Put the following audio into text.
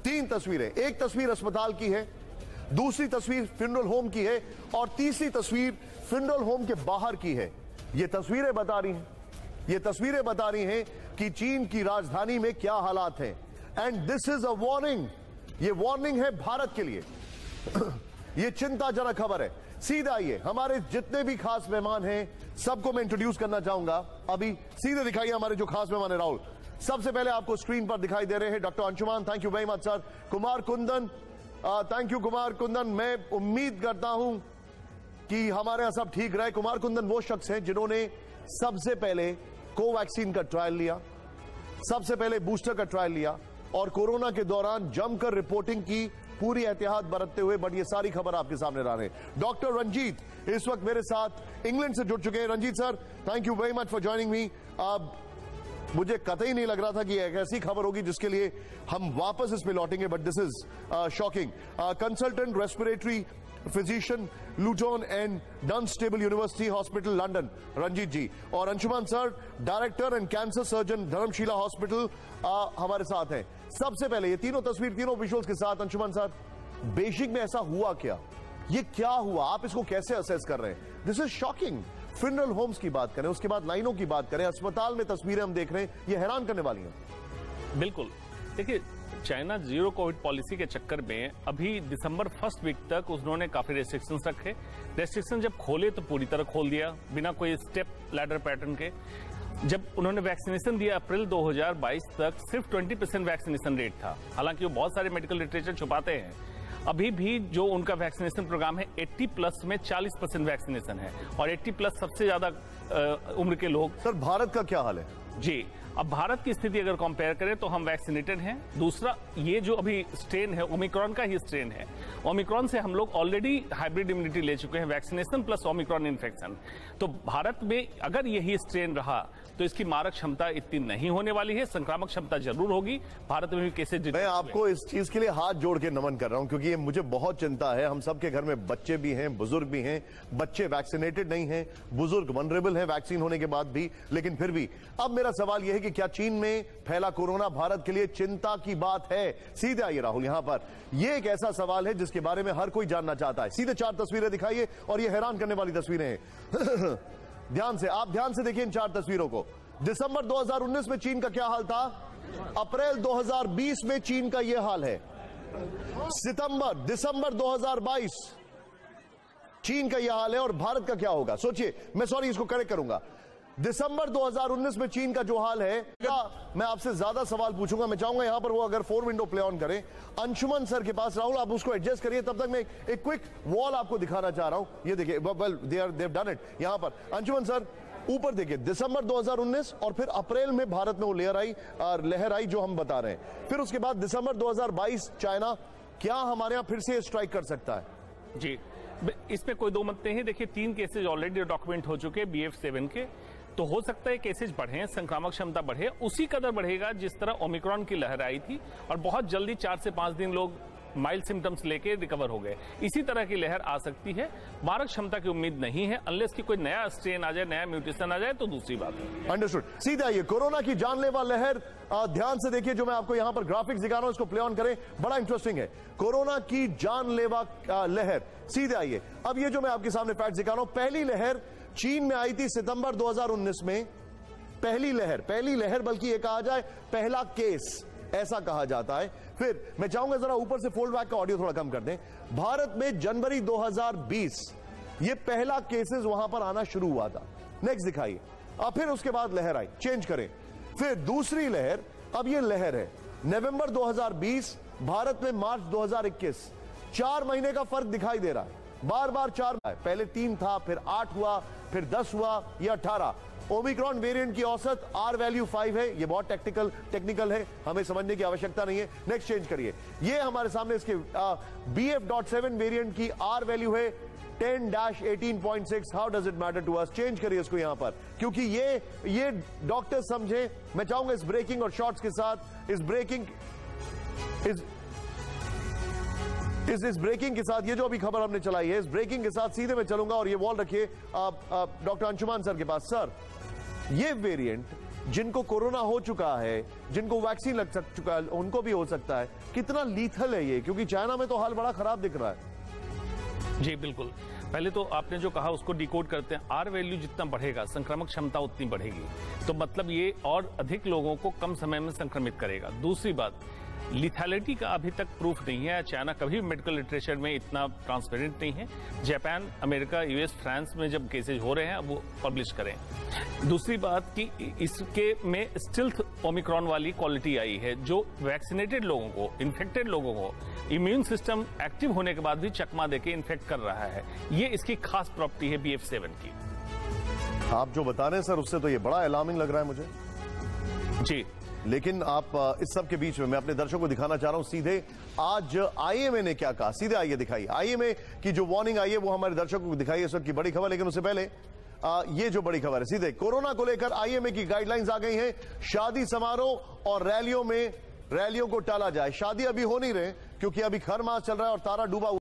तीन तस्वीरें, एक तस्वीर अस्पताल की है, दूसरी तस्वीर फ्यूनरल होम की है और तीसरी तस्वीर फ्यूनरल होम के बाहर की है। ये तस्वीरें बता रही हैं कि चीन की राजधानी में क्या हालात हैं। And this is a warning, ये वार्निंग है भारत के लिए। ये चिंताजनक खबर है। सीधे आइए, हमारे जितने भी खास मेहमान हैं सबको मैं इंट्रोड्यूस करना चाहूंगा। अभी सीधे दिखाइए हमारे जो खास मेहमान है। राहुल, सबसे पहले आपको स्क्रीन पर दिखाई दे रहे हैं doctor Anshuman, thank you very much sir. Kumar Kundan, thank you Kumar Kundan. मैं उम्मीद करता हूं कि हमारे यहां सब ठीक रहे। कुमार कुंदन वो शख्स हैं जिन्होंने सबसे पहले कोवैक्सीन का ट्रायल लिया, सबसे पहले बूस्टर का ट्रायल लिया और कोरोना के दौरान जमकर रिपोर्टिंग की, पूरी एहतियात बरतते हुए। बट ये सारी खबर आपके सामने ला रहे हैं। डॉक्टर रंजीत इस वक्त मेरे साथ इंग्लैंड से जुड़ चुके हैं। Ranjit sir, thank you very much for joining me. मुझे कतई नहीं लग रहा था कि एक ऐसी खबर होगी जिसके लिए हम वापस इस पे लौटेंगे, but this is shocking. Consultant respiratory physician, Luton and Dunstable University Hospital London, Ranjit ji. और Anshuman sir, director and cancer surgeon, Dharamshila hospital, हमारे साथ हैं। सबसे पहले ये तीनों तस्वीर, तीनों विजुअल्स के साथ, अंशुमान सर, बेसिक में ऐसा हुआ क्या? ये क्या हुआ? आप इसको कैसे असेस कर रहे हैं? This is shocking. Funeral homes की बात करें, उसके बाद लाइनों की बात करें, अस्पताल में तस्वीरें हम देख रहे हैं, ये हैरान करने वाली हैं। बिल्कुल, देखिए, चाइना जीरो कोविड पॉलिसी के चक्कर में अभी दिसंबर फर्स्ट वीक तक उन्होंने काफी रेस्ट्रिक्शंस रखे। रेस्ट्रिक्शन जब खोले तो पूरी तरह खोल दिया बिना कोई स्टेप लैडर पैटर्न के। जब उन्होंने वैक्सीनेशन दिया अप्रैल 2022 तक, सिर्फ 20% वैक्सीनेशन रेट था। हालांकि वो बहुत सारे मेडिकल लिटरेचर छुपाते हैं। अभी भी जो उनका वैक्सीनेशन प्रोग्राम है 80+ में 40% वैक्सीनेशन है और 80+ सबसे ज्यादा उम्र के लोग। सर, भारत का क्या हाल है? जी, अब भारत की स्थिति अगर कंपेयर करें तो हम वैक्सीनेटेड हैं। दूसरा, ये जो अभी स्ट्रेन है ओमिक्रॉन का ही स्ट्रेन है। ओमिक्रॉन से हम लोग ऑलरेडी हाइब्रिड इम्यूनिटी ले चुके हैं, वैक्सीनेशन प्लस ओमिक्रॉन इन्फेक्शन। तो भारत में अगर यही स्ट्रेन रहा तो इसकी मारक क्षमता इतनी नहीं होने वाली है, संक्रामक क्षमता जरूर होगी। भारत में भी केसेज। मैं आपको इस चीज के लिए हाथ जोड़ के नमन कर रहा हूं क्योंकि ये मुझे बहुत चिंता है। हम सबके घर में बच्चे भी हैं, बुजुर्ग भी हैं। बच्चे वैक्सीनेटेड नहीं हैं, बुजुर्ग वनरेबल हैं वैक्सीन होने के बाद भी, लेकिन फिर भी अब मेरा सवाल यह है कि क्या चीन में फैला कोरोना भारत के लिए चिंता की बात है? सीधे आइए राहुल, यहां पर यह एक ऐसा सवाल है जिसके बारे में हर कोई जानना चाहता है। सीधे 4 तस्वीरें दिखाइए और ये हैरान करने वाली तस्वीरें हैं। ध्यान से, आप ध्यान से देखिए इन 4 तस्वीरों को। दिसंबर 2019 में चीन का क्या हाल था, अप्रैल 2020 में चीन का यह हाल है, दिसंबर 2022 चीन का यह हाल है। और भारत का क्या होगा सोचिए। मैं सॉरी, इसको करेक्ट करूंगा। दिसंबर 2019 में चीन का जो हाल है, क्या मैं आपसे ज्यादा सवाल पूछूंगा? मैं चाहूंगा यहां पर वो अगर 4 विंडो प्ले ऑन करें अंशुमन सर के पास। राहुल, आप उसको एडजस्ट करिए, तब तक मैं एक क्विक वॉल आपको दिखाना चाह रहा हूं। ये देखिए, well they have done it. यहां पर अंशुमन सर ऊपर देखिए, दिसंबर 2019 और फिर अप्रैल में भारत में वो लहर आई जो हम बता रहे हैं। फिर उसके बाद दिसंबर 2022 चाइना, क्या हमारे यहां फिर से स्ट्राइक कर सकता है? जी, इसमें कोई दो मत नहीं है। देखिए, 3 केसेज ऑलरेडी डॉक्यूमेंट हो चुके हैं BF7 के। तो हो सकता है केसेज बढ़े, संक्रामक क्षमता बढ़े, उसी कदर बढ़ेगा जिस तरह ओमिक्रॉन की लहर आई थी और बहुत जल्दी 4 से 5 दिन लोग माइल्ड सिम्टम्स लेके रिकवर हो गए। इसी तरह की लहर आ सकती है। मारक क्षमता की उम्मीद नहीं है, अनलेस कि कोई नया स्ट्रेन आ जाए, नया म्यूटेशन आ जाए तो दूसरी बात है। अंडरस्टूड। सीधे आइए, कोरोना की जानलेवा लहर, ध्यान से देखिए जो मैं आपको यहां पर ग्राफिक्स दिखा रहा हूं, इसको प्ले ऑन करें, बड़ा इंटरेस्टिंग है। कोरोना की जानलेवा लहर, सीधे आइए। अब ये जो मैं आपके सामने फैक्ट दिखा रहा हूं, पहली लहर चीन में आई थी सितंबर 2019 में। पहली लहर बल्कि ये कहा जाए पहला केस, ऐसा कहा जाता है। फिर मैं चाहूंगा जरा ऊपर से फोल्ड बैक का ऑडियो थोड़ा कम कर दें। भारत में जनवरी 2020 ये पहला केसेस वहां पर आना शुरू हुआ था। नेक्स्ट दिखाइए। अब फिर उसके बाद लहर आई, चेंज करें। फिर दूसरी लहर, अब ये लहर है नवंबर 2020, भारत में मार्च 2021। 4 महीने का फर्क दिखाई दे रहा है, बार बार 4। पहले 3 था, फिर 8 हुआ, फिर 10 हुआ, या 18। ओमिक्रॉन वेरिएंट की औसत R वैल्यू 5 है। ये बहुत टेक्निकल है, हमें समझने की आवश्यकता नहीं है। नेक्स्ट चेंज करिए। ये हमारे सामने इसके BF.7 वेरिएंट की R वैल्यू है 10-18.6। How does it matter to us? Change करिए इसको यहां पर, क्योंकि ये डॉक्टर समझे। मैं चाहूंगा इस ब्रेकिंग और शॉर्ट्स के साथ, इस ब्रेकिंग के साथ, ये जो अभी खबर हमने चलाई है, इस ब्रेकिंग के साथ सीधे मैं चलूंगा और ये वॉल रखिए डॉक्टर अंशुमान सर के पास। सर, ये वेरिएंट जिनको कोरोना हो चुका है, जिनको वैक्सीन लग चुका है, उनको भी हो सकता है। कितना लीथल है ये, क्योंकि चाइना में तो हाल बड़ा खराब दिख रहा है। जी बिल्कुल। पहले तो आपने जो कहा उसको डिकोड करते हैं, आर वैल्यू जितना बढ़ेगा संक्रामक क्षमता उतनी बढ़ेगी, तो मतलब ये और अधिक लोगों को कम समय में संक्रमित करेगा। दूसरी बात, लिथैलिटी का अभी तक प्रूफ नहीं है। चाइना कभी मेडिकल लिटरेचर में इतना ट्रांसपेरेंट नहीं है। जापान, अमेरिका, यूएस, फ्रांस में जब केसेज हो रहे हैं अब वो पब्लिश करें। दूसरी बात कि इसके में स्टिल्थ ओमिक्रॉन वाली क्वालिटी आई है, जो वैक्सीनेटेड लोगों को, इन्फेक्टेड लोगों को इम्यून सिस्टम एक्टिव होने के बाद भी चकमा देके इन्फेक्ट कर रहा है। ये इसकी खास प्रॉपर्टी है BF7 की। आप जो बता रहे हैं सर, उससे तो ये बड़ा अलार्मिंग लग रहा है मुझे। जी, लेकिन आप इस सब के बीच में मैं अपने दर्शकों को दिखाना चाह रहा हूं सीधे आज IMA ने क्या कहा। सीधे आइए दिखाइए। IMA की जो वार्निंग आई है वो हमारे दर्शकों को दिखाइए, इस वक्त की बड़ी खबर। लेकिन उससे पहले ये जो बड़ी खबर है, सीधे कोरोना को लेकर IMA की गाइडलाइंस आ गई हैं। शादी समारोह और रैलियों को टाला जाए। शादी अभी हो नहीं रहे क्योंकि अभी खर मास चल रहा है और तारा डूबा हुआ